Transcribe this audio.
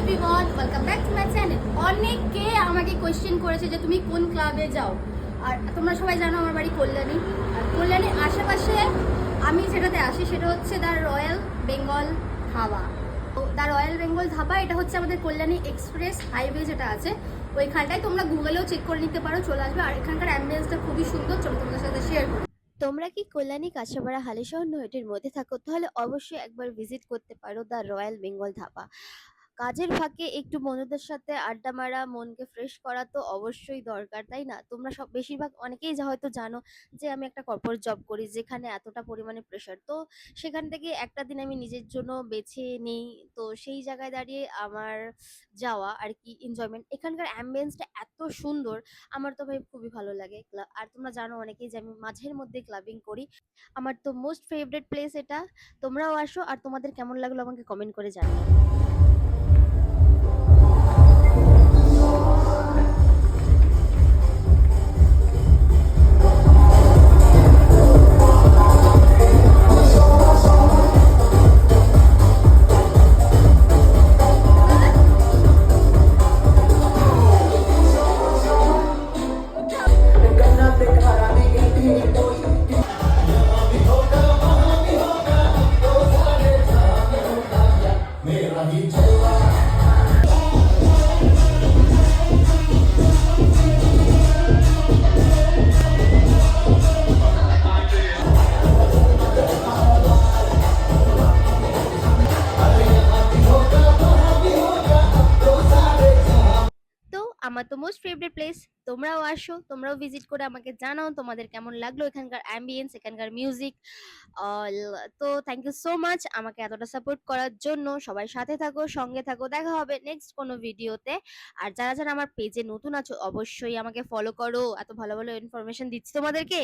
Everyone, welcome back to my channel. অনেকে আমাকে question করেছে যে তুমি কোন ক্লাবে যাও। আর তোমরা সবাই জানো আমার বাড়ি কল্যাণী। আর কল্যাণীর আশেপাশে আমি যেটাতে আসি সেটা হচ্ছে দ্য রয়্যাল বেঙ্গল ধাবা। তো দ্য রয়্যাল বেঙ্গল ধাবা এটা হচ্ছে আমাদের কল্যাণী এক্সপ্রেস হাইওয়ে যেটা আছে ওইখানটায়। তোমরা গুগলেও চেক করে নিতে পারো, চলে আসবে। আর এখানকার অ্যাম্বিয়েন্সটা খুবই সুন্দর, চলো তোমাদের সাথে শেয়ার করি। তোমরা কি কল্যাণী, কাঁচরাপাড়া, হালিশহর, নৈহাটির মধ্যে থাকো? তাহলে অবশ্যই একবার ভিজিট করতে পারো দ্য রয়্যাল বেঙ্গল ধাবা। কাজের ফাঁকে একটু বন্ধুদের সাথে আড্ডা মারা, মনকে ফ্রেশ করা তো অবশ্যই দরকার, তাই না? তোমরা সব বেশিরভাগ অনেকেই হয়তো জানো যে আমি একটা কর্পোরেট জব করি যেখানে এতটা পরিমাণে প্রেশার। তো সেখান থেকে একটা দিন আমি নিজের জন্য বেছে নেই। তো সেই জায়গায় দাঁড়িয়ে আমার যাওয়া আর কি এনজয়মেন্ট। এখানকার অ্যাম্বিয়েন্সটা এত সুন্দর, আমার তো ভাই খুবই ভালো লাগে। আর তোমরা জানো অনেকেই যে আমি মাঝের মধ্যে ক্লাবিং করি। আমার তো মোস্ট ফেভারিট প্লেস এটা। তোমরাও আসো, আর তোমাদের কেমন লাগলো আমাকে কমেন্ট করে জানিও। তো আমার তো মোস্ট ফেভারিট প্লেস। তোমরাও আসো, তোমরাও ভিজিট করে আমাকে জানাও তোমাদের কেমন লাগলো এখানকার অ্যাম্বিয়েন্স, এখানকার মিউজিক। তো থ্যাংক ইউ সো মাচ আমাকে এতটা সাপোর্ট করার জন্য। সবাই সাথে থাকো, সঙ্গে থাকো, দেখা হবে নেক্সট কোনো ভিডিওতে। আর যারা যারা আমার পেজে নতুন আছো অবশ্যই আমাকে ফলো করো, এত ভালো ভালো ইনফরমেশন দিচ্ছি তোমাদেরকে।